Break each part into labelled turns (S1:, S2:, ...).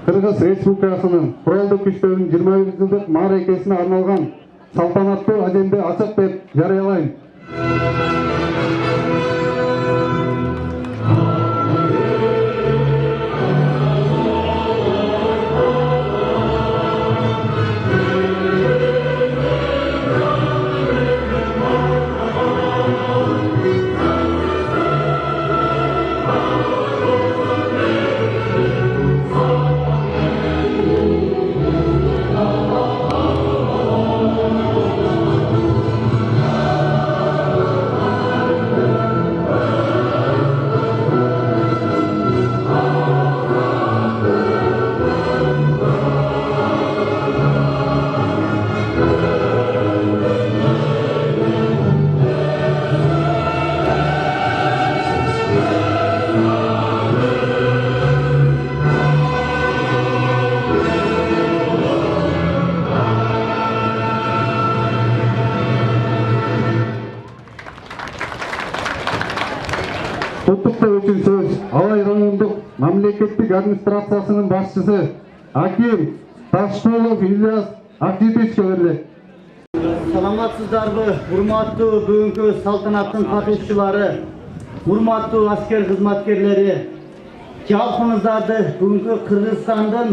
S1: Кыргыз Республикасынын Куралдуу күчтөрүнүн 21 жылдык мааракесине арналган салтанаттуу аземди ачык деп жарыялайм. Құттықтау үшін сөз Алай райондық мамлекеттік администрациясының басшысы Аким Ташполов Ильяс Акжетичке беріледі.
S2: Саламатсыздарбы, урматтуу бүгүнкү салтанаттын катышчылары, урматтуу аскер кызматкерлери, жалпыңыздарды бүгүнкү Кыргызстандын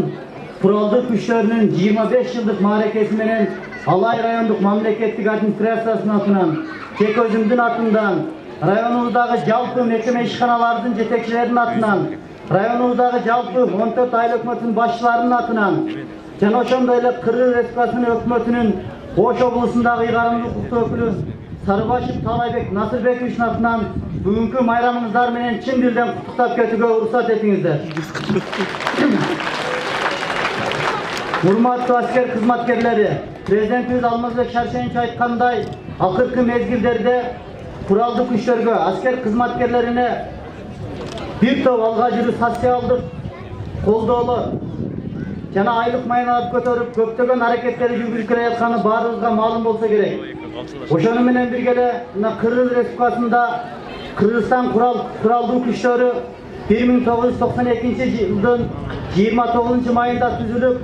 S2: куралдуу күчтөрүнүн 25 жылдык мааракеси менен Алай райондук мамлекеттик администрациясынын атынан, тек өзүмдүн атымдан, районубуздагы жалпы мекеме ишканалардын жетекчилеринин атынан, районубуздагы жалпы 14 айыл өкмөтүнүн башчыларынын атынан, жана ошондой эле Кыргыз Республикасынын өкмөтүнүн Ош облусундагы ыйгарымдуу укуктуу өкүлү Сарыбашев Талайбек Насырбековичтин атынан бүгүнкү майрамыңыздар менен чын дилден куттуктап кетүүгө уруксат этиңиздер. Урматтуу аскер кызматкерлери, президентибиз Алмазбек Шаршенович айткандай, акыркы мезгилдерде куралдуу күчтөргө, аскер кызматкерлерине бир топ алга жүрүү социалдык колдоолор жана айлык майналарды көтөрүп көптөгөн аракеттери жүргүзүп келе жатканы баарыбызга маалым болсо керек. Ошону менен бирге эле Кыргыз Республикасында Кыргызстан куралдуу күчтөрү 1992 жылдын 29 майында түзүлүп,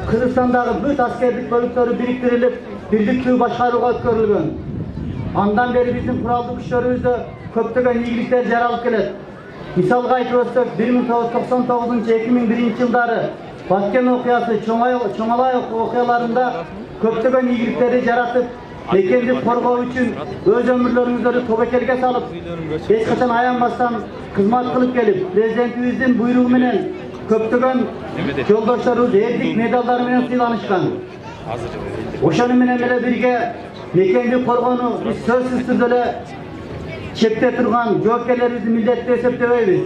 S2: Кыргызстандагы бүт аскердик бөлүктөрү бириктирилип, бирдиктүү башкарууга өткөрүлгөн. Андан бери биздин куралдуу күчтөрүбүздө көптөгөн ийгиликтер жаралып келет. Мисалга айтып өтсөк, 1999-2001 жылдары Баткен окуясы, Чоңалай окуяларында көптөгөн ийгиликтерди жаратып, мекенди коргоо үчүн өз өмүрлөрүңүздөрдү тобокелге салып, эч качан аянбастан кызмат кылып келип, президентибиздин буйругу менен көптөгөн жолдошторубуз эрдик медалдары менен сыйланышкан. Ошону менен эле бирге мекенди коргоону биз сөзсүз түрдө эле чекте турган жоопкерлерибиздин милдети деп эсептебейбиз.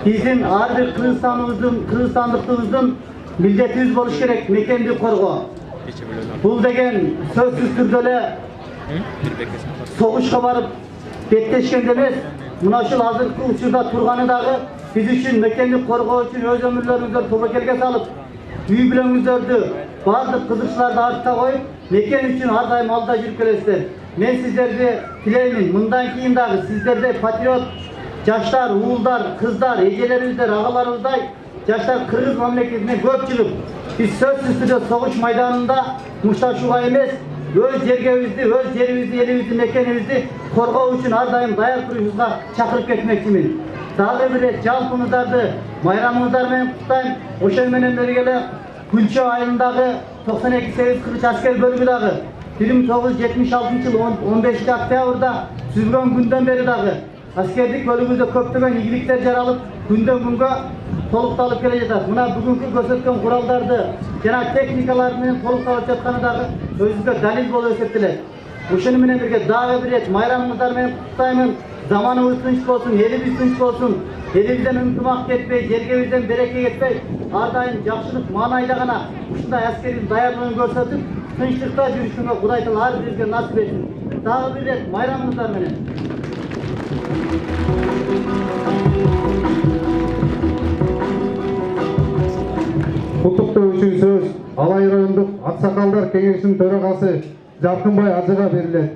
S2: Биздин ар бир кыргызстандыктыбыздын милдетибиз болуш керек мекенди коргоо. Бул деген сөзсүз түрдө эле Soğuşqa barıp bettешкенде эмес, мына ушул азыркы учурда турганы дагы биз үчүн мекенди коргоо үчүн өз өмүрлөрүңүздөрдү тобокелге салып, үй бүлөңүздөрдү, бардык кызыкчыларды артта коюп, мекен үчүн ар дайым алда жүрүп келесиздер. Мен сиздерди тилеймин, мындан кийин дагы сиздердей патриот жаштар, уулдар, кыздар, эжелерибиздер, агаларыбыздай жаштар Кыргыз мамлекетине көп чыгып, биз сөзсүз түрдө согуш майданында мушташууга эмес, өз жергебизди, өз жерибизди, элибизди, мекенибизди коргоо үчүн ар дайым даяр турушубузга чакырып кетмекчимин. Дагы бир рет жалпыңыздарды майрамыңыздар менен куттайм. Ошол менен бирге эле Күлчө айылындагы 92 сегиз кыргыз аскер бөлүгү дагы 1976 жыл 15 октябрда түзүлгөн күндөн бери дагы аскердик бөлүгүбүздө көптөгөн ийгиликтер жаралып, күндөн күнгө толукталып келе жатат. Мына бүгүнкү көрсөткөн куралдарды жана техникалар менен толукталып жатканы дагы өзүнчө далил болуп эсептелет. Ошону менен бирге дагы бир рет майрамыңыздар менен куттаймын. Заманыбыз тынч болсун, элибиз тынч болсун. Элибизден ынтымак кетпей, жергебизден береке кетпей, ар дайым жакшылык маанайда гана ушундай аскердин даярдыгын көрсөтүп, тынчтыкта жүрүшүнгө Кудай Таала ар бирибизге насип этсин. Дагы бир рет майрамыңыздар менен.
S1: Куттуктоо үчүн сөз Алай райондук Аксакалдар кеңешинин төрагасы Жаркынбай Ажыга берилет.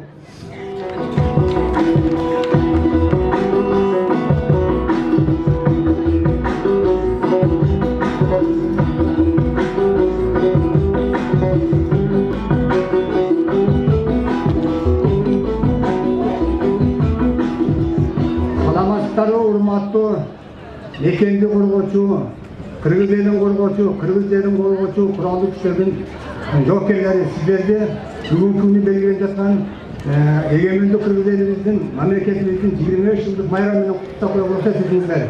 S3: Урматтуу мекенди коргоочу, кыргыз элин коргоочу, кыргыз жерин коргоочу куралдуу күчтөрдүн жоокерлери сиздерди бүгүнкү күнү белгилеп жаткан эгемендүү кыргыз элибиздин, мамлекетибиздин 25 жылдык майрамы менен куттап коюп отурсуздар.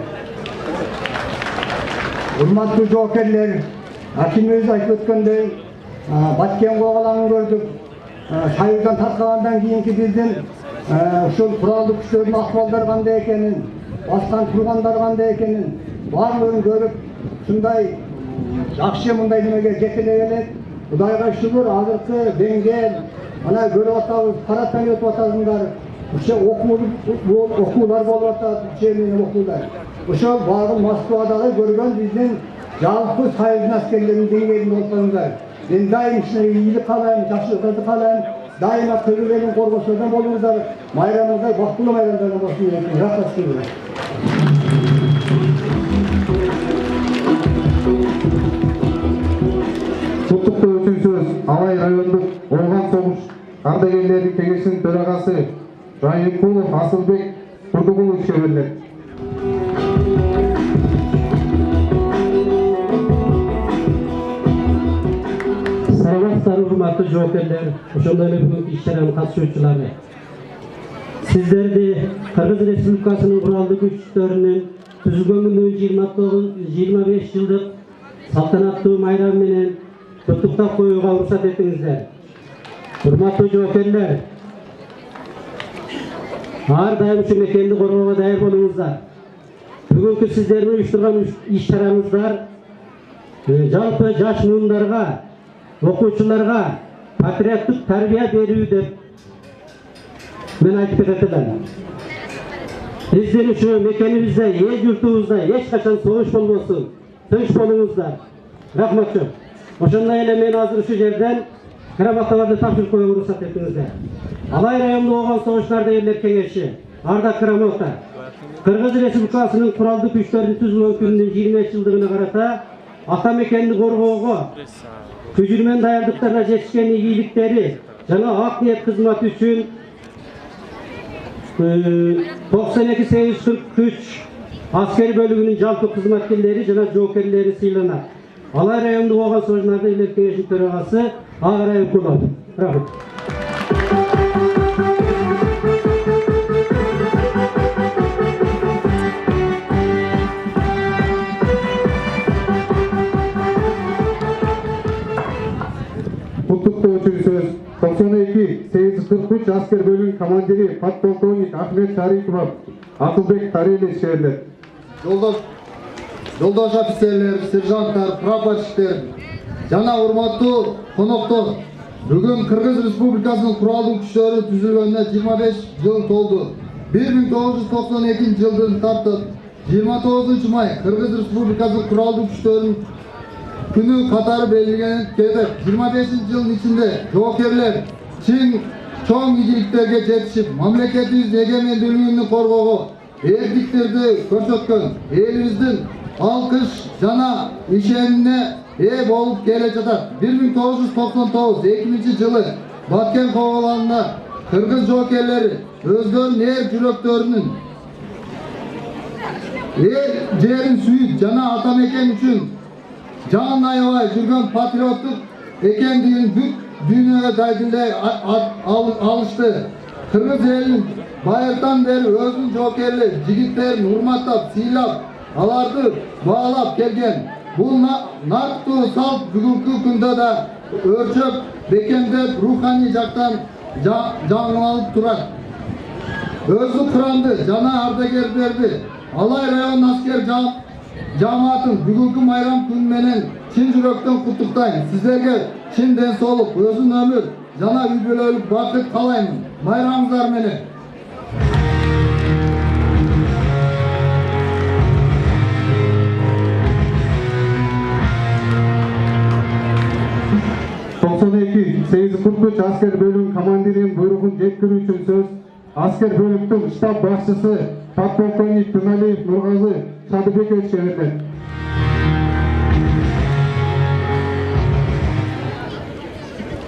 S3: Урматтуу жоокерлер, акимибиз айтып өткөндөй, Баткен когалаңын көрдүк. Союздан таркагандан кийинки биздин ушул куралдуу күчтөрдүн акыбалдары кандай экенин, баскан тургандар кандай экенин баардыгын көрүп, ушундай жакшы мындай немеге жетелей элек. Кудайга шүгүр, азыркы деңгэл, ана көрүп атабыз, каратан өтүп атасыңдар. Ошо окуулар болуп атат, учебный окуулар. Ошол багы Москвадагы көргөн биздин жалпы союздун аскерлеринин деңгээлинде болсоңуздар. Мен дайым ушундай ийгилик каалайм, жакшылыктарды каалайм. Дайыма кыргыз элин коргоочулардан болуңуздар. Майрамыңыздар бактылуу майрамдардан болсун деп рахмат сиңер.
S1: Куттуктоо үчүн сөз Алай райондук Ооган согуш ардагерлеринин кеңешинин төрагасы Жайыкулов Асылбек Турдугуловичке берилет.
S4: Саламатсыздар, урматтуу жоокерлер, ошондой эле бүгүнкү иш-чаранын катышуучулары. Сиздерди Кыргыз Республикасынын куралдуу күчтөрүнүн түзүлгөнүнүн 25 жылдык салтанаттуу майрамы менен куттуктап коюуга уруксат этиңиздер. Урматтуу жоокерлер, ар дайым ушу мекенди коргоого даяр болуңуздар. Бүгүнкү сиздердин уюштурган иш-чараңыздар жалпы жаш муундарга, окуучуларга патриоттук тарбия берүү деп мен айтып кетет элем. Биздин ушу мекенибизде, эл журтубузда эч качан согуш болбосун, тынч болуңуздар. Рахматчы. Ошондой эле мен азыр ушу жерден грамоталарды тапшырып коюуга уруксат этиңиздер. Алай районунда болгон согуш ардагерлер кеңеши, ардак грамота. Кыргыз Республикасынын куралдуу күчтөрүнүн түзүлгөн күнүнүн 25 жылдыгына карата ата мекенди коргоого көжүрмөн даярдыктарына жетишкен ийгиликтери жана ак ниет кызматы үчүн 92-843 аскер бөлүгүнүн жалпы кызматкерлери жана жоокерлери сыйланат. Алай районунда болгон согуш ардагерлер кеңешинин төрагасы Жайыкулов. Рахмат.
S1: Куттуктоо үчүн сөз 92-843 аскер бөлүгүнүн командири подполковник Ахмет Шарипов Акылбек Тарелич берилет.
S5: Жолдош офицерлер, сержанттар, прапорщиктер жана урматтуу коноктор,
S1: Бүгін Қырғыз Республикасының құралды күштері түзілгеніне 25 жыл толды. 1992 жылдың тартып 29 май Қырғыз Республикасының құралды күштерінің күні қатары белгіленген кетіп, 25 жылдың içinde жоокерлер чоң игіліктерге жетишип, мамлекетибиз эгемендүүлүгүн коргоого эркиндиктерди көрсөткөн, элибиздин алкыш жана ишенимине ээ болуп келе жатат. 1999-2000 жылы Баткен коогаланында Кыргыз жоокерлери өздөрүнүн эр жүрөктөрүнүн эл жерин сүйүп жана ата мекен үчүн жан аябай жүргөн патриоттук экендигин бүт дүйнөгө дайдылай алышты. Кыргыз элин байыртан бери өзүнүн жоокерлер жигиттерин урматтап, сыйлап, аларды баалап келген. Бул нактуу салт бүгүнкү күндө да өрчөп, бекемдеп, руханий жактан жаңыланып турат. Өздүк курамды жана ардагерлерди Алай район аскер жамаатын бүгүнкү майрам күнү менен чын жүрөктөн куттуктайм. Сиздерге чын ден соолук, өзүн өмүр жана үй бүлөлүк бакыт каалайм. Майрамыңыздар менен. Asker bölüm komandirinin buyruğun жеткирүү үчүн söz asker bölüktün штаб başçısı подполковник Тыналиев Нургазы Шадыбековичке берилет.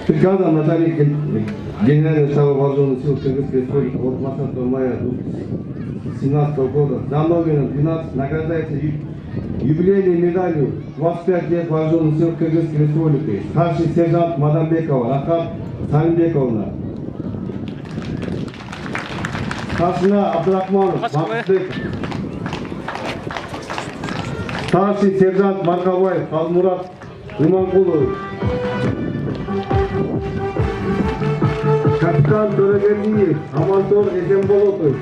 S5: Бригада начальник генерального штаба вооруженных сил Кыргызской республики от 20 мая 2017 года за номером 12 награждается юбилейной медалью 25 лет вооруженных сил Кыргызской республики старший сержант Мадамбекова Рахат Салимбековна. Старшина Абдрахманов Бакытбек. Старший сержант Маркабаев Алмурат Иманкулович. Капитан Төрегелдиев Амантор Эсенболотович.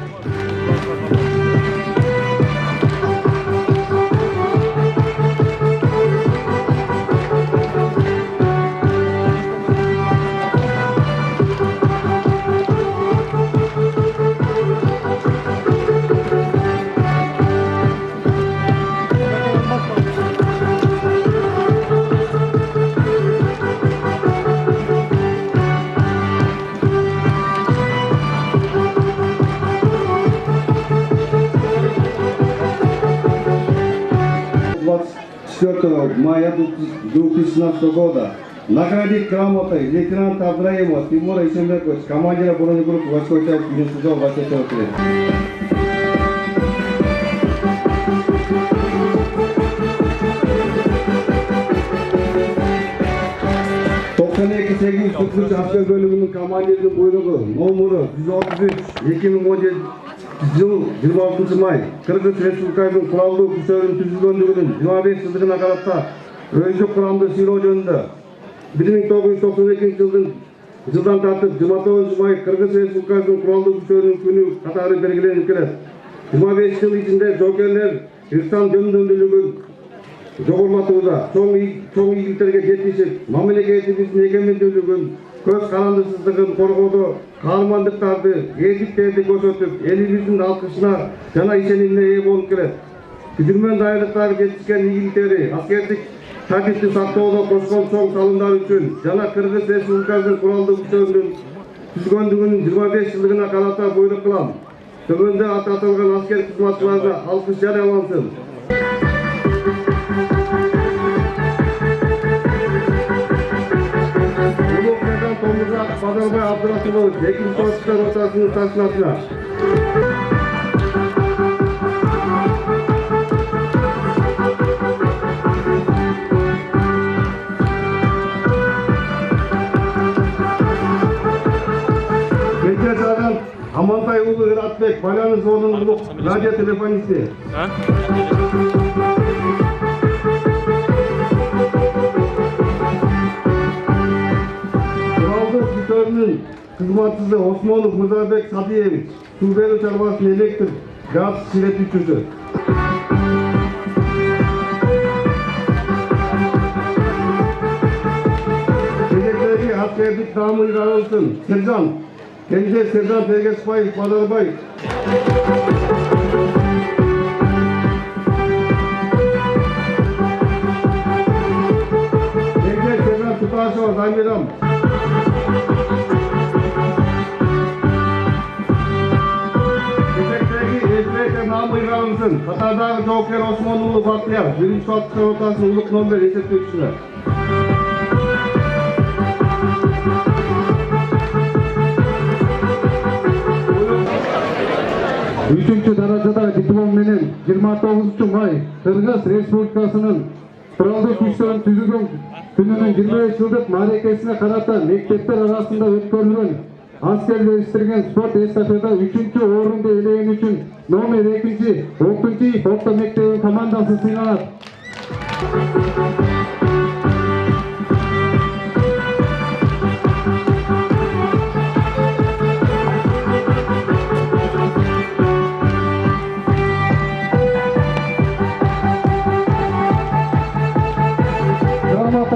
S5: Мая 2017 года наградить грамотой лейтенанта Абдраимова Тимура Исенбековича, командира бронегруппы 8-й части 20 лет. Asker bölümünün komandirinin buyruğu nomuru 133 2017 жыл 26 май Кыргыз Республикасынын куралдуу күчтөрүнүн түзүлгөндүгүнүн 25 жылдыгына карата өздүк курамды сыйлоо жөнүндө 1992 жылдан тартып 29 май Кыргыз Республикасынын куралдуу күчтөрүнүн күнү катары белгиленип келет. 25 жыл ичинде жоокерлер ырсан жөндөмдүүлүгүн жогорулатууда, чоң ийгиликтерге жетишип, мамлекетибиздин эгемендүүлүгүн, көз карандысыздыгын коргоодо каармандыктарды, эдиктерди көрсөтүп, элибиздин алкышына жана ишенимине ээ болуп келет. Түзүлмөн дайырлыктагы жетишкен ийгиликтери, аскердик тартипти сактоодо кошкон чоң салымдары үчүн жана Кыргыз Республикасынын куралдуу күчтөрүнүн түзгөндүгүнүн 25 жылдыгына карата буйрук кылам. Төмөндө аталган аскер кызматчыларга алкыш жарыялансын. Бадалбай Абдурахимович, 2-нчи офицер ротасынын старшинасына. Мектеп Амантай уулу Ыратбек, байланыш орнунун радио телефонисти. Кызматчысы Осмонов Мырзабек Садиевич, суу берүү чарбасынын электр газ сиретүүчүсү. Кезектеги аскер мамлекеттик таамыл алынсын. Сержант, Кенже Сержант Эгесбаев Бадырбай. Кенже Сержант Туташева Замирам. Намыйга алынсын. Катардагы жоокер Осмон уулу Бактыяр, 1-атқыш ротасынын улук номер эсептөөчүсү.
S6: 3-cü darajada diplom menен 29 may Kırgız Respublikasынын Kuraldık Güçlerin Tüzügün Gününün 25 yıllık marekesine karata mektepler arasında ötkörülgөн askerleştirgen sport estafeta 3-cü orundu eleyen üçün nomer 2-ci Oktunçi Orta Mektebi komandası sıylanat.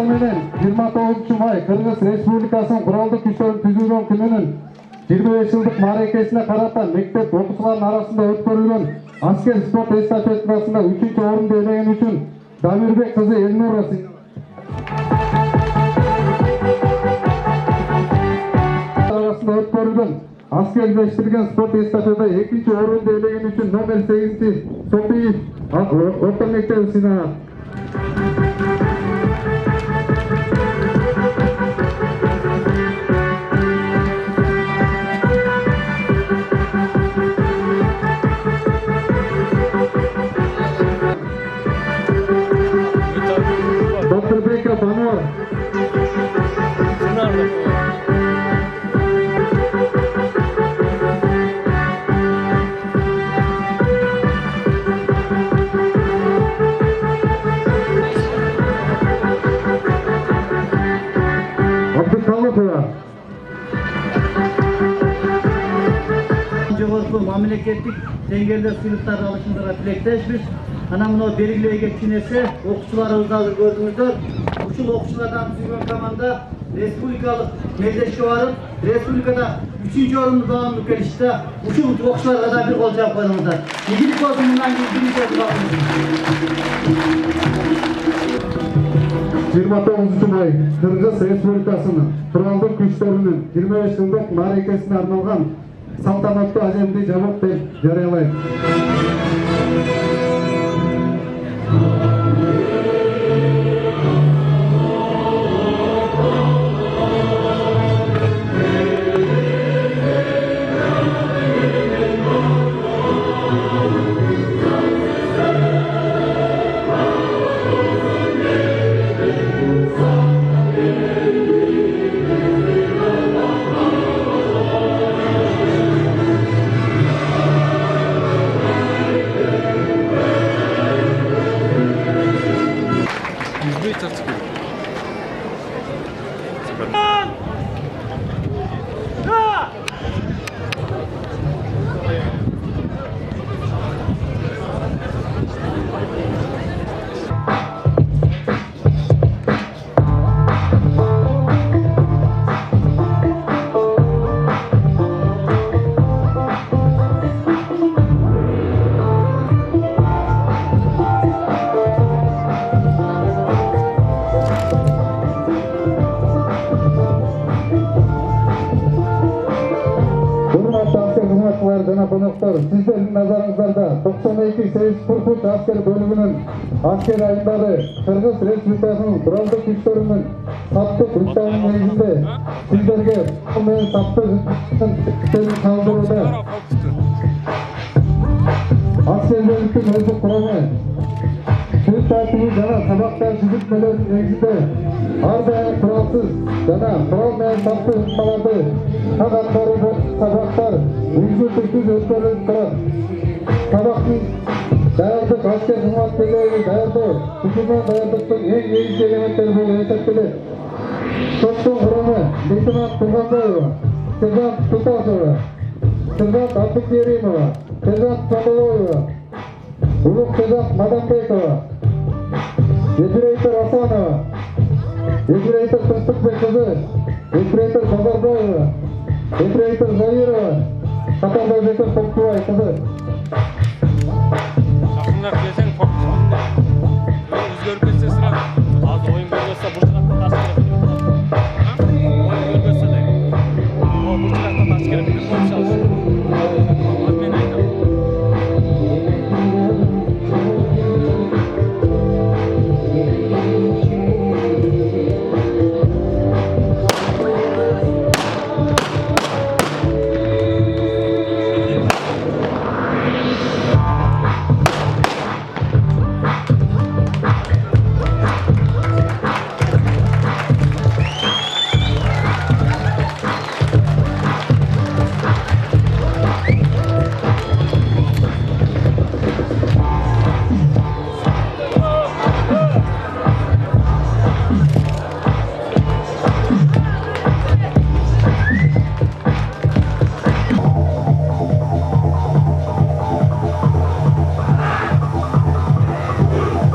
S6: Menен 29 may Kırgız Respublikasının Kuraldık Güçlerin Tüzügün Gününün 25 yıllık marekesine karata mektep okuşuların arasında ötkörülgön asker sport estafetasında 3-cü orundu eleyen üçün Damirbek kızı Elnur arasında ötkörülgön askerleştirgen sport estafeta 2-ci orundu eleyen üçün nomer 8-ci Sopiyev Orta Mektebi sıylanat. Banor. Abdülkallıkova.
S2: Жогорку мамлекеттик деңгээлде сыйлыктарды алышыңыздарга тилектешпиз. Ana mına belirleyecek kinesi okçularımızı hazır gördüğünüzde uçul okçulardan düzgün komanda Respublikalık meclise varıp Respublika'da 3. orunlu devamlı gelişte uçul okçularla da bir olacak koyduğumuzda. İlgilik olsun bundan birinci bakımız.
S6: 29 may Kırgız Respublikasının Kuraldık Güçlerinin 25 yıllık marekesine arnalgan saltanatlı ajemdi cevap жарыялайт. Жана коноктору, сиздердин назарыңыздарда 92 Сейис Пуркут аскер бөлүгүнүн аскер айымдары Кыргыз Республикасынын Kuraldık Güçlerinin таптык уктабынын негизинде сиздерге менен таптык калтырууда аскерлердин өздүк курамы күн тартиби жана сабактар түзүтмөлөрүнүн негизинде ар дайым куралсыз жана курал менен таптык ыкмаларды так аткаруу сабактар үгүт-түркүз өткөрүлүп турат. Сабактын даярдык аскер кызматкерлерин даярдоо түшүнмө даярдыктын эң негизги элементтери болуп эсептелет. Топтун курамы лейтенант Турганбаева, сержант Туташева, сержант Абдыкеримова, сержант Сомолоева, улук сержант Мадамбекова, ефрейтор Асанова, ефрейтор Тынчыкбек кызы, ефрейтор Базарбаева, ефрейтор Заирова, қатарда Бекер Тоқтубай қызы.
S7: Жақындар келсең тоқтысында. Өзгеріп кетсе сұрап. Az oyun görmezse bu tarafta taş kerebilir. Oyun görmezse de. O bu tarafta taş kerebilir. Koyup çalışır. Az ben aydım.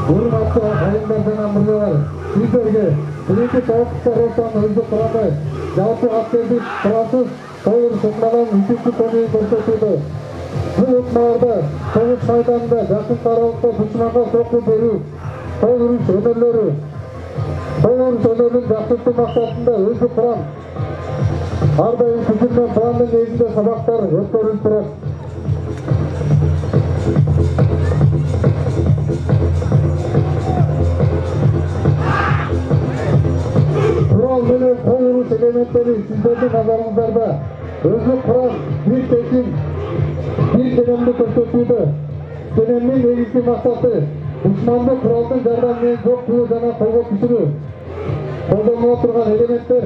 S6: Hurmatli ayollar jana murdalar, sizlarga birinchi tovuqcha ro'sani o'zi quradi. Жалпы askerlik qurasiz to'g'ri sotmadan uchinchi kuni ko'rsatdi. Bu o'tmalarda sovuq maydonida yaqin qaroqda dushmanga so'qib beru, to'g'ri so'zlari, to'g'ri so'zlarni yaxshilik maqsadida o'zi Qur'on har doim tuzilgan Qur'onning negizida saboqlar o'tkazilib turadi. Kur'an bilen koyulmuş elementleri sizlerin nazarınızda özlü Kur'an bir tekin, bir dönemde köşküydü. Dönemin negizgi maksatı, düşmanlı Kur'an'ın jardamıyla yok kulu jana kolga düşürü. Koldanmaya turgan elementler.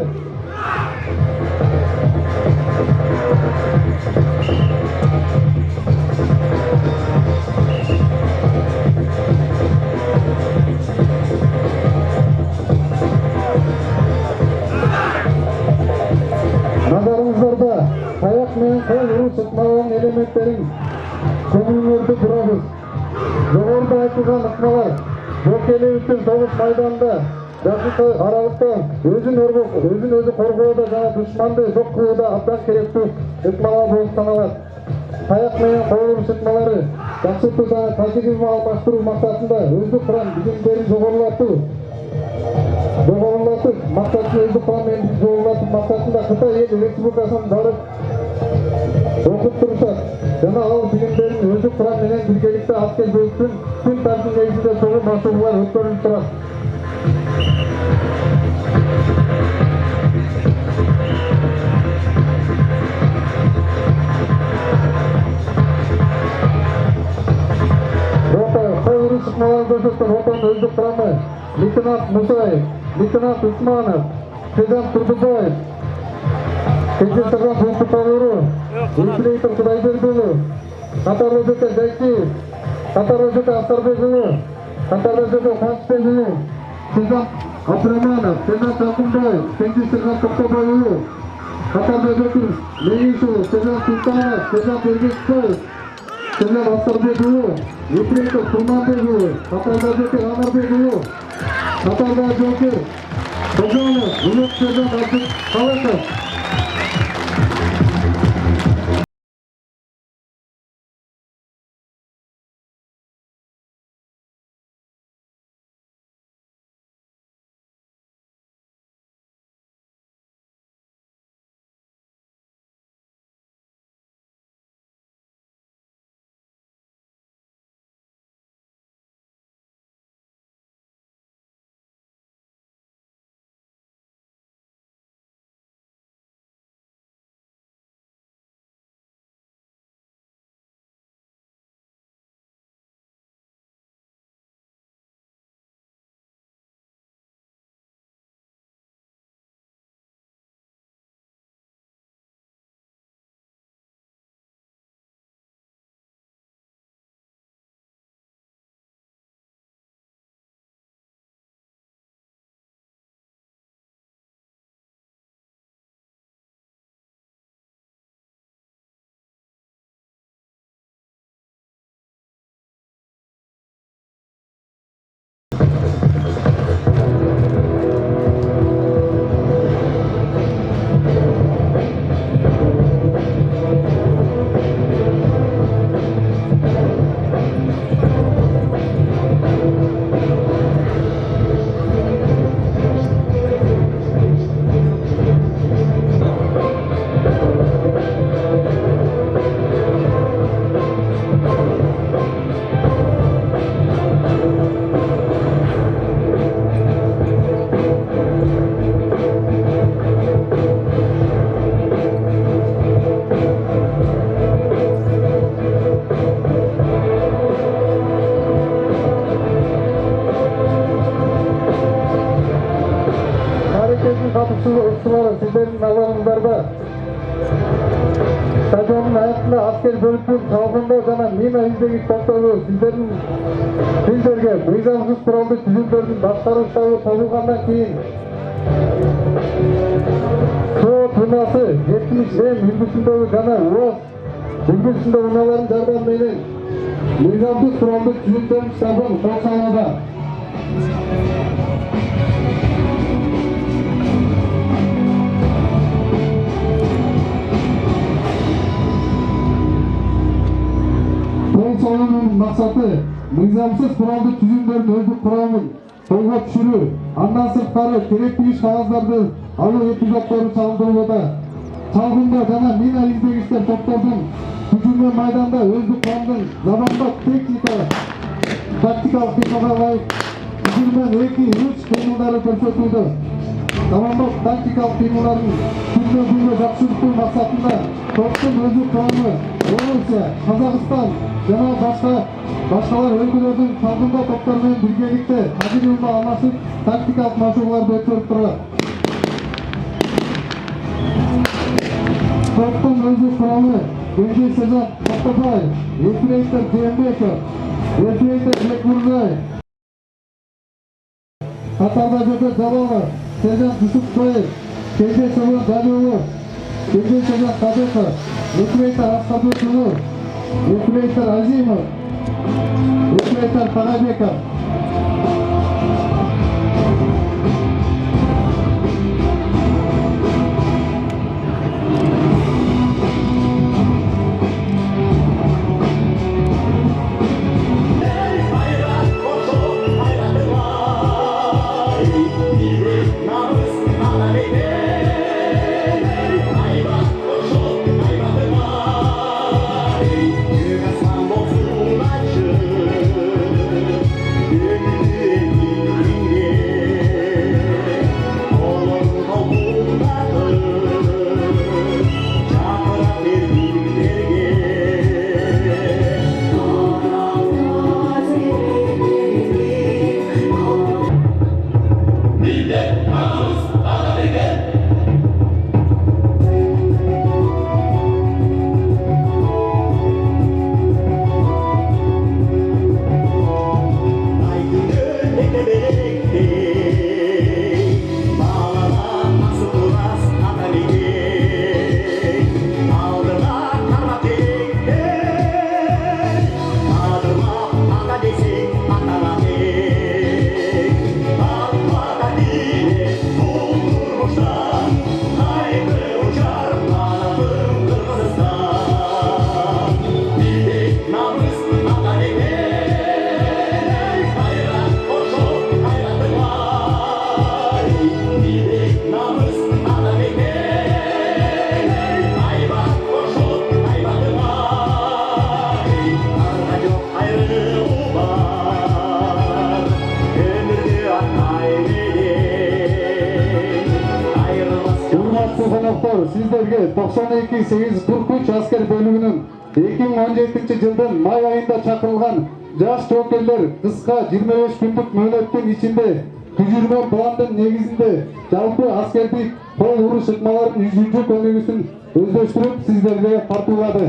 S6: Nazarınızda ayak men kol uru sıkmalan elementlerin kömürlerde durabız. Doğruda aytılan ıkmalar, yok ele üçün soğuk maydanda, dakika aralıkta özün özü korgoda jana düşmanды yok kılуда abdan керекті ыкмалар болып саналат. Ayak men kol uru sıkmaları, жақсыртуу жана тажрыйба алмаштыруу максатында өзү Кур'ан билимдерин жогорулатуу maksatını özü Kur'an mendiği zorlatып maksatında Kıtay Ел Республикасынан барып okup duruşat. Jana ал bilimlerin özü Kur'an menen birgelikte asker bölüksün tüm tartın negizinde soğuk masulular ötkөрülüp turat. Koyuru sıkmalar göstersen Rotan'ın özü Kur'an'ı Leytenant Musayev, Leytenant Usmanov, Sezant Turduboyev, Tezgah Sırgan Bulku Pavuru, Ефрейтор Кудайбердиұлы, қатарлы жөте Жайкиев, қатарлы жөте Асқарбекұлы, қатарлы жөте Қуанышбекұлы, Сержант Абдраманов, Сержант Жақынбаев, Кенже Сержант Тоқтабайұлы, қатарлы жөте Лейішұлы, Сержант Султанов, Сержант Ергешбаев, Sержант Асқарбекұлы, Ефрейтор Тұрманбекұлы, қатарлы жөте Анарбекұлы, қатарлы жөте Қожанов, Үлек Сержант Абдық Қалақов, Ошондой аскер бөлүктүн чалгындоо жана мина издегич топтору сиздерге мыйзамсыз куралдуу түзүмдөрдүн башкаруу штабы толгонгандан кийин соо тунасы 70 үлгүсүндөгү жана УАЗ үлгүсүндөгү унаалардын жардамы менен мыйзамсыз куралдуу түзүмдөрдүн штабын кол салууда. Кол салуунун максаты мыйзамсыз куралдуу түзүмдөрдүн өздүк курамын колго түшүрүү, андан сырткары керектүү иш кагаздарды алуу эпизоддору чагылдырылууда. Чалгындоо жана мина издегичтер топтордун күчүнө майданда өздүк курамдын заманбап тактикалык кыймылга ылайык 22-3 кыймылдары көрсөтүлдү. Заманбап тактикалык кыймылдардын күнөө жакшыртуу максатында топтун өздүк курамы Орусия, Казакстан жана башкалар өлкөлөрдүн чалгындоо топтору менен биргеликте тажрыйба алмашып тактикалык машыгууларды өткөрүп турат. Топтун өздүк курамы Кенже сержант Токтобаев, ефрейтор Жээнбеков, ефрейтор Бекмурзаев, катарда Жөкөт Жабалов, сержант Жусупбаев, Кенже сержант Жалилов, Кенже сержант Кадыков, ефрейтор Аскарбекұлы, ефрейтор Азимов, ефрейтор Карабеков. Sizlerge 92-843 asker bölümünün 2017 may ayında çakırılgan жаш жоокерлер кыска 25 күндүк мөөнөттүн ичинде түзүлгөн пландын негизинде жалпы аскердик кол уруш ыкмаларынын 100-cü көнүгүүсүн өздөштүрүп сиздерге тартуулады.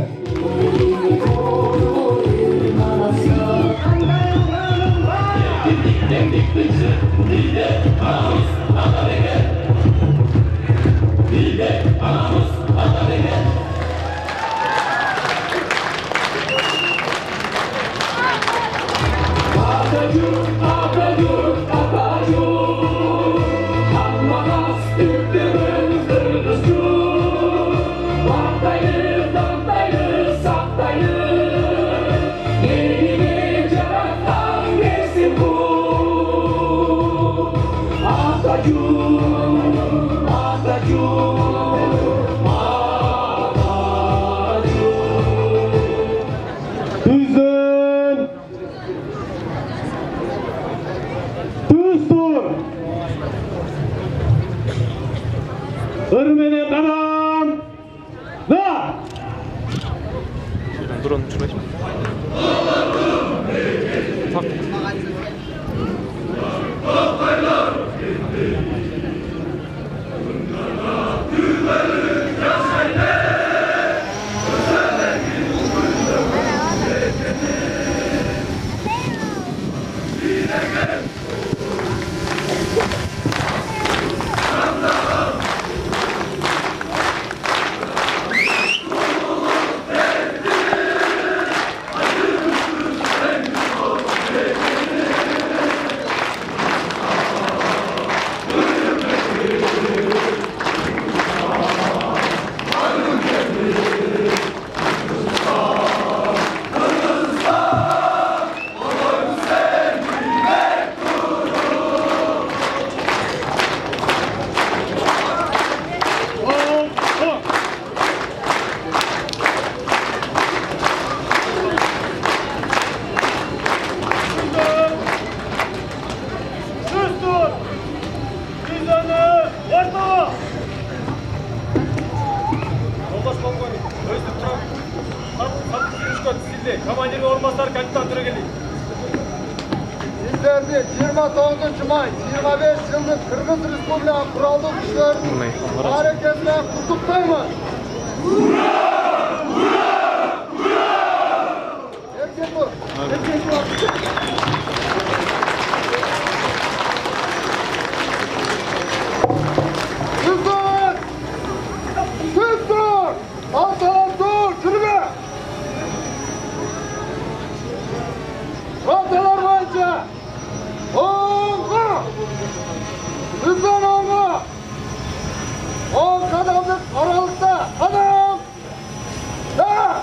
S8: Örmene kanam! Da!
S7: Durun, şuraya. Tak. Türegели, командир орынбасары капитан Türegели.
S1: Sizlerdi 29 May 25 yıllık Kırgız Respublikası Kurallı Güçlerinin hareketine kutluktayız. Erkek bu. Erkek bu. Kızlar! Kızlar! Altan dur! Sürme! Altalar boyunca! Oğulğa! Kızlar oğulğa! 10 kadamlık aralıkta adam! Da!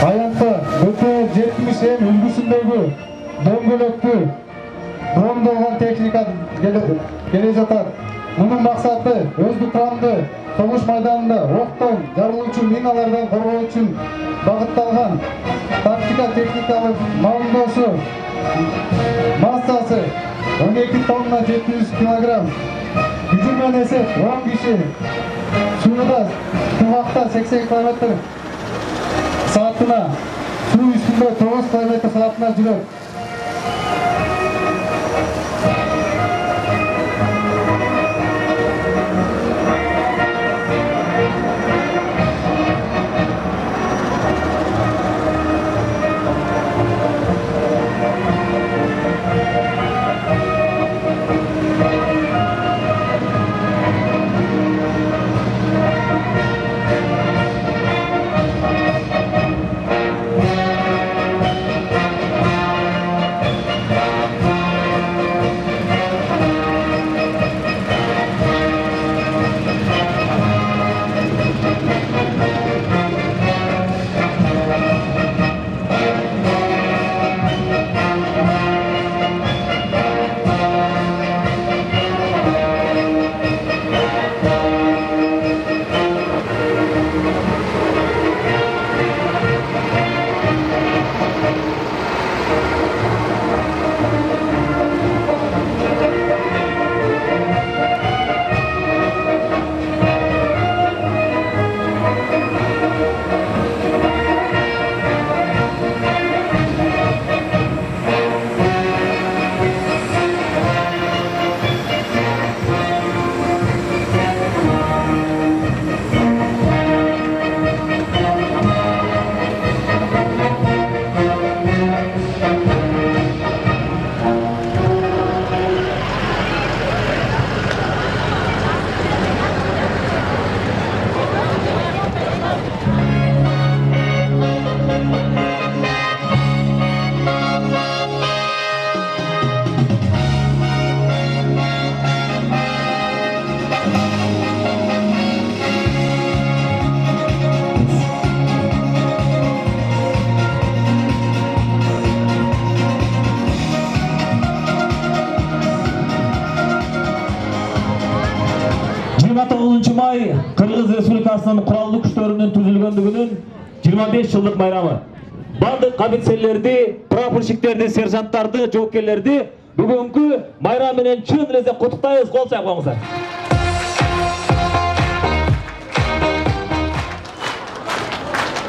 S6: Аянты өтө 70 ел үлгүсүндөгү дөңгөлөктү бромдолгон техника келе жатат. Мунун максаты өздүк курамды согуш майданында октон жарылуучу миналардан коргоо үчүн багытталган тактика техникалык малындоосу массасы 12 тонна 700 килограмм, күчү менен эсеп 10 киши, сууда кургакта 80 км saatine, su üstünde 9 km saatine жүрөт.
S9: Кыргыз Республикасынын куралдуу күчтөрүнүн түзүлгөндүгүнүн 25 жылдык майрамы. Бардык офицерлерди, прапорщиктерди, сержанттарды, жоокерлерди бүгүнкү майрам менен чын эле куттуктайбыз. Кол чапкыңыздар.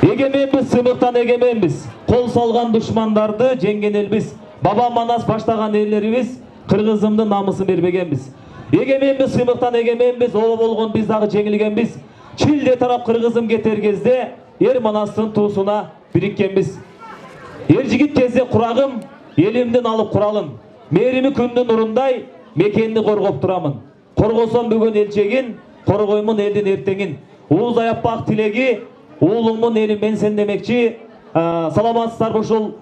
S9: Эгеменбиз, сымыктан эгеменбиз. Кол салган душмандарды жеңген элбиз. Баба Манас баштаган эллерибиз Кыргызымдын намысын бербегенбиз. Эгеменбиз, сымыктан эгеменбиз, ооба болгон биз дагы жеңилгенбиз. Чилде тарап Кыргызым кетер кезде Эр Манастын туусуна бириккенбиз. Эр жигит кезде курагым, элимдин алып куралын. Мээрими күндүн нурундай мекенди коргоп турамын. Коргосом бүгүн элчегин, коргоймун элдин эртеңин. Ууз аяпбак тилеги, уулумун элим мен сен демекчи. Саламатсыздарбы ушул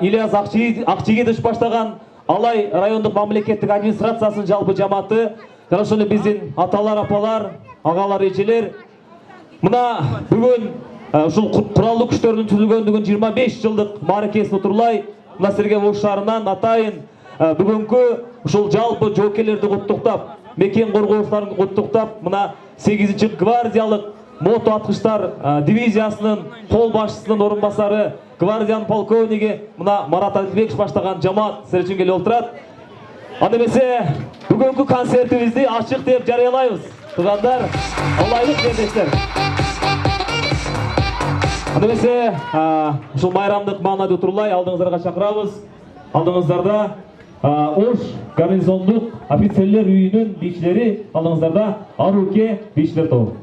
S9: Ильяс Акчигидович баштаган Алай райондук мамлекеттик администрациясынын жалпы жамааты, жана ошондой биздин аталар, апалар, агалар, эжелер. Мына бүгүн ушул куралдуу күчтөрдүн түзүлгөндүгүн 25 жылдык мааракесин утурлай, мына силерге ош шаарынан атайын бүгүнкү ушул жалпы жоокерлерди куттуктап, мекен коргоочуларын куттуктап, мына 8-чи гвардиялык мото аткычтар дивизиясынын кол башчысынын орун басары, гвардиянын полковниги мына Марат Адилбекович баштаган жамаат силер үчүн келип отурат. Анда эмесе бүгүнкү концертибизди ачык деп жарыялайбыз. Туугандар, алайлык жерлештер. Анда эмесе ушул майрамдык маанайды утурлай алдыңыздарга чакырабыз. Алдыңыздарда Ош гарнизондук офицерлер үйүнүн бийчилери, алдыңыздарда Аруке бийчилер тобу.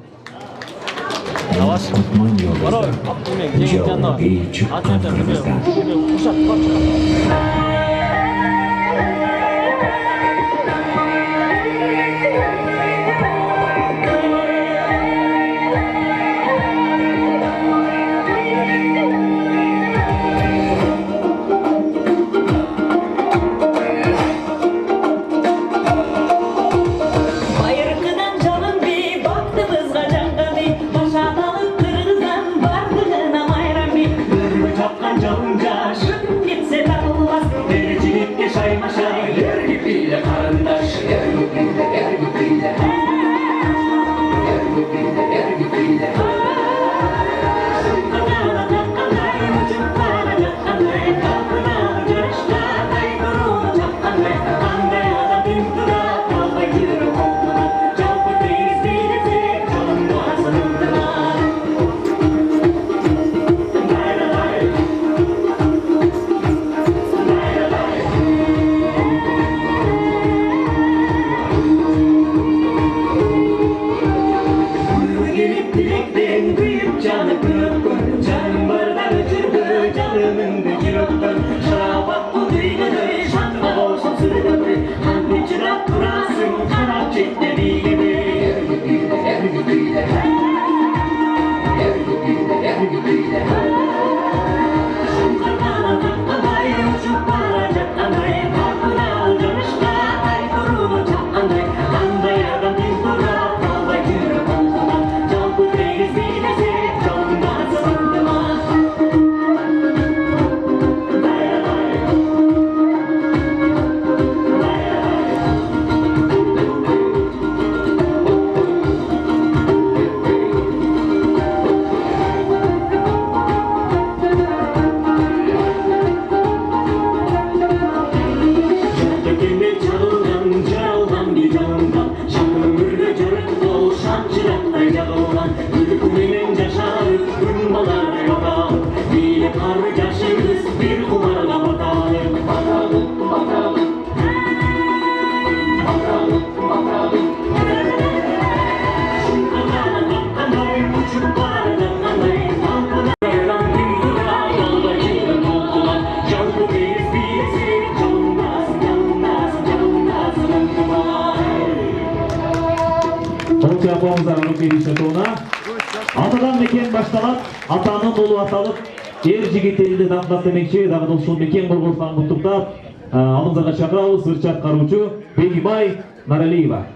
S9: Атадан мекен башталат, атанын улу аталып, эр жигит элди дамдап демекчи, дагы ушул мекен коргоочуларын куттуктап, алдыңыздарга чакырабыз ырчы аткаруучу Бегибай Наралиева.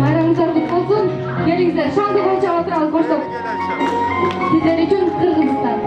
S10: Майрамыңыздар кут болсун. Келиңиздер, шаңды колчап отурабыз коштоп. Сиздер үчүн Кыргызстан.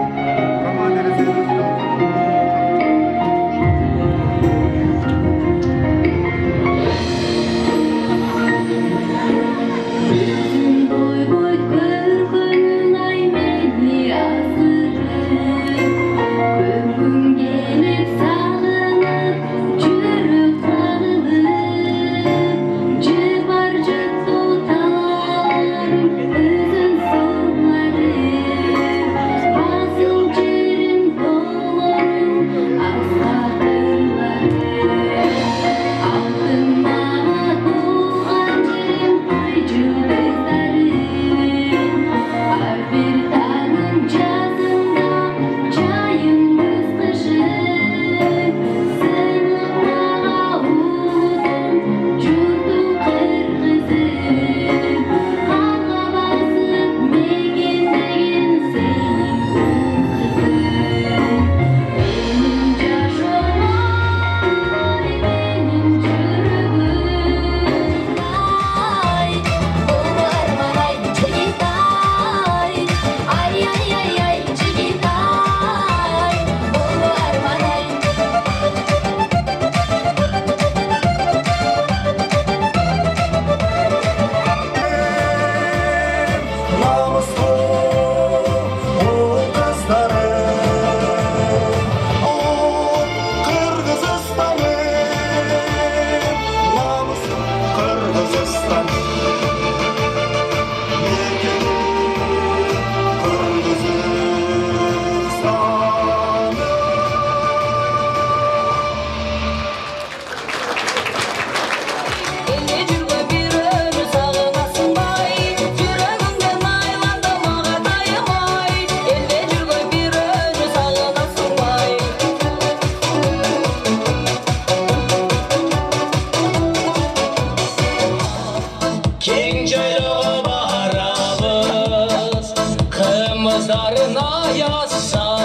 S11: Ağızlarına yazsa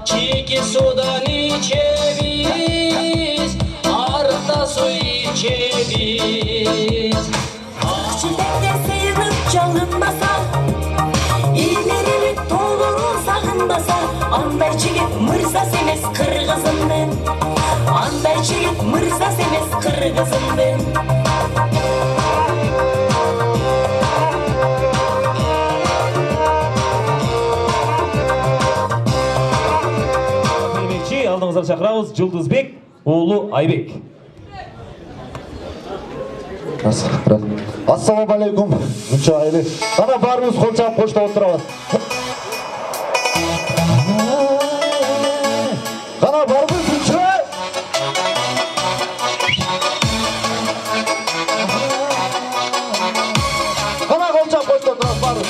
S11: çiki sudan içebiz, arıkta su içebiz.
S12: Çilekte sıyırıp çalınmasa, iğneleri doğru sakınmasa, anday çigit mırza semiz kırgızım ben. Anday çigit mırza semiz kırgızım ben.
S9: Алдыңызға шақырамыз Жұлдызбек, оğlu Айбек.
S13: Ассалаумағалейкум, мүнші айлы. Ана барымыз қол чағып қошта отырабыз. Ана барымыз мүнші. Ана қол чағып қошта отырабыз барымыз.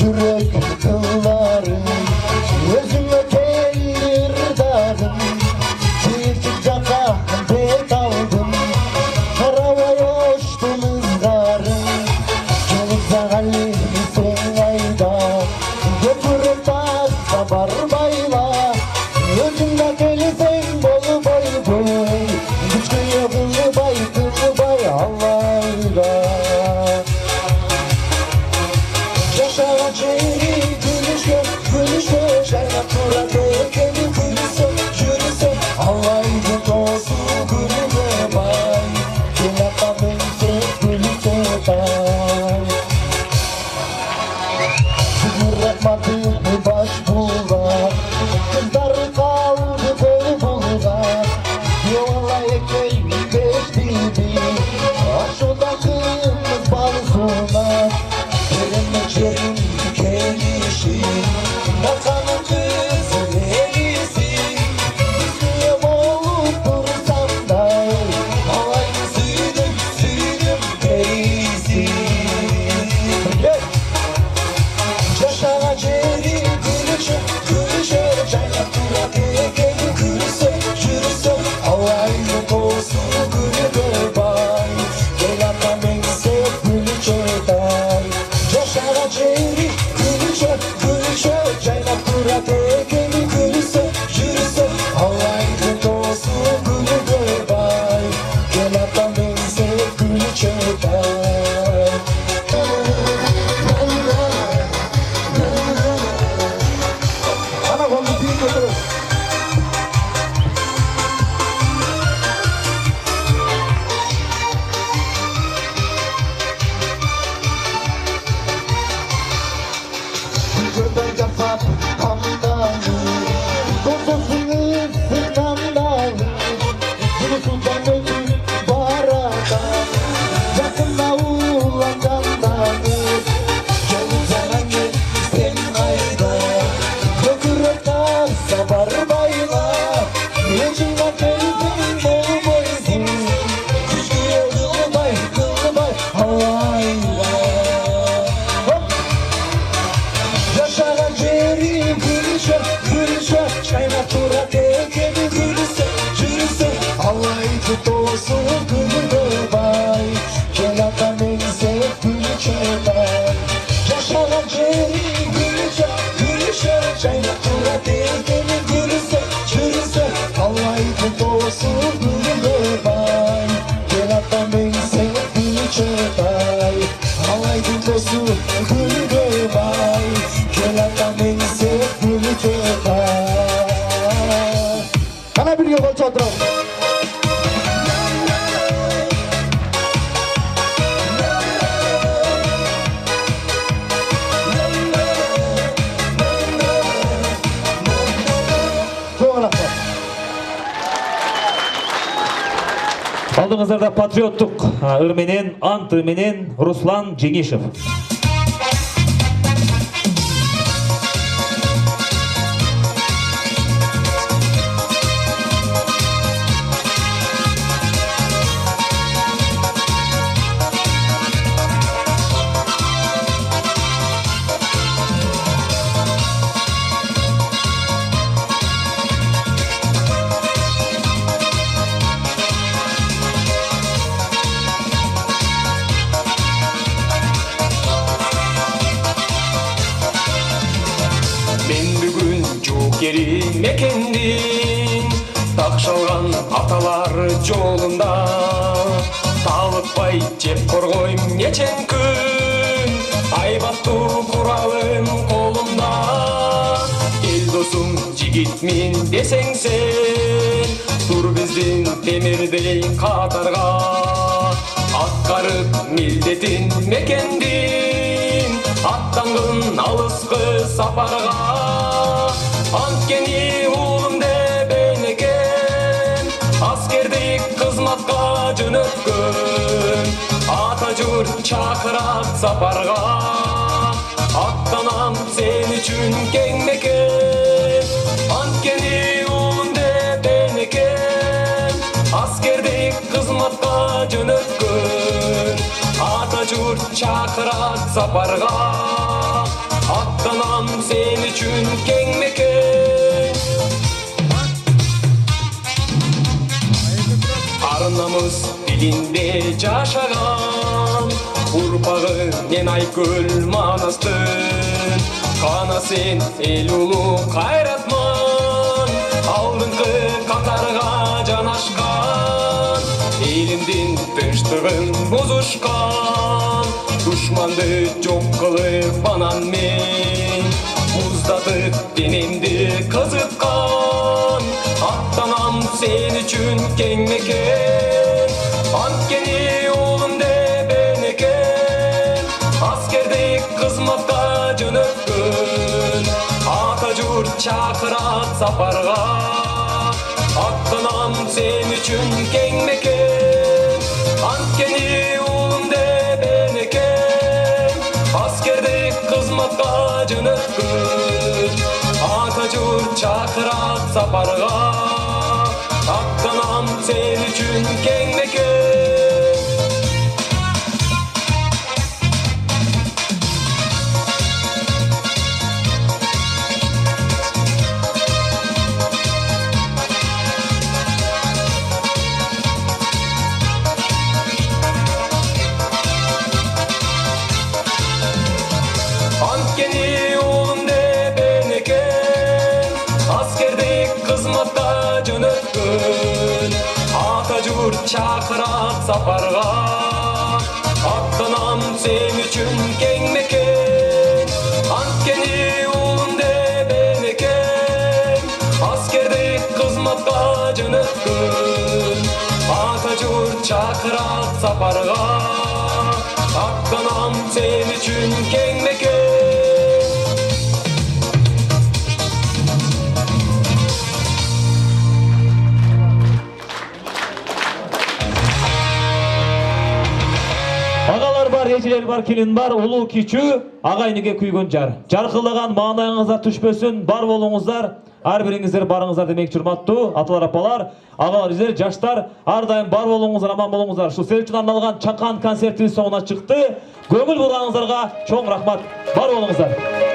S13: Yürek kıllarım, özüme gelir darım. Bir caka bet aldım, karavaya uçtum ızgarım. Gelip zahalli sen ayda, götürüp taksa barbayla. Özümde gelisen bolu boy boy, güçlüye kılı bay Allah'ıyla. Yaşa çeyri gülüşe, gülüşe, şayna tura tekeni gülüşe, yürüse, Allah'ıydı dostu gülüme bay, gülata bense gülüşe bay. Bırakmadı mı baş bulgar, kızlar kaldı bol bulgar, yola ekmeği beşti bir, aşıda kırmız balsınlar. Yerim kendisi, bakanın kızı neresi? Üzüyem olup dursam da, havayı sürdüm perisi. Yaşa çeri gülüşe, gülüşe, çayla tura tekeni gülüse, yürüse, havayı kosu gülübe bay, gel atamen sev gülüşe day. Yaşara çeyri gülüşe, gülüşe, çayla tura tekeni gülüse, yürüse, havaydı dostu gülübe bay, gel atamen sev gülüşe day. Ana kolunu büyük götürün. Gözden kapat hamdanı, dostosunu sırtlandanı, Yunus'undan ötür baradan, yakında uğulan candanı. Gelin cananı sen ayda, götürüp tarsa barbayla, Yecina keyfin bol boysun, Kuşkuya kılbay, havayla. Yaşara çeri gülüşe, gülüşe, çayna tura tekeni gülüse, yürüse, Allah'ıydı dostu gülübe bay, gel atamen sev gülüşe bay. Yaşara çeri gülüşe, gülüşe, çayna tura tekeni gülüse, yürüse, Allah'ıydı dostu gülübe bay, gel atamen sev gülüşe bay. Allah'ıydı dostu gülübe bay, gel atamen sev gülüşe bay. Kana bir yol çatıram.
S9: Алдыңыздарда патриоттық ырменен, ант ырменен Руслан Жеңешев.
S14: askeri mekendin takşalgan atalar жолунда талыкпай жеп коргойм нечен күн айбаттуу куралым колумда эл досум жигитмин десең сен тур биздин темирдей катарга аткарып милдетин мекендин аттангын алыскы сапарга анткени уулум деп энекем аскердик кызматка жөнөткөн ата журт чакырат сапарга аттанам сен үчүн кең мекен анткени уулум деп энекем аскердик кызматка жөнөткөн ата журт чакырат сапарга аттанам сен үчүн кең мекен ар намыс тилинде жашаган урпагы мен Айкөл Манастын кана сен эл улуу кайратман алдыңкы катарга жанашкан элимдин тынчтыгын бузушкан душманды жок кылып анан мен муздатып денемди кызыткан аттанам сен үчүн кең мекен анткени уулум деп энекем аскердик кызматка жөнөткөн ата журт чакырат сапарга аттанам сен үчүн кең мекен анткени уулум деп энекем аскердик кызматка жөнөткөн ата журт чакырат сапарга аттанам сен үчүн кең мекен анткени уулум деп энекем аскердик кызматка жөнөткөн ата журт чакырат сапарга аттанам сен үчүн кең мекен анткени уулум деп энекем аскердик кызматка жөнөткөн ата журт чакырат сапарга аттанам сен үчүн кең мекен
S9: Агалар бар, эжелер бар, келин бар, улуу кичүү, агайыныге күйгөн жар. Жаркылаган маанайыңыздар түшпөсүн, бар болуңуздар, ар бириңиздер барыңыздар демекчи урматтуу аталар, апалар, агалар, эжелер, жаштар, ар дайым бар болуңуздар, аман болуңуздар. Ушул сен үчүн арналган чакан концертибиз соңуна чыкты. Көңүл бурганыңыздарга чоң рахмат. Бар болуңуздар.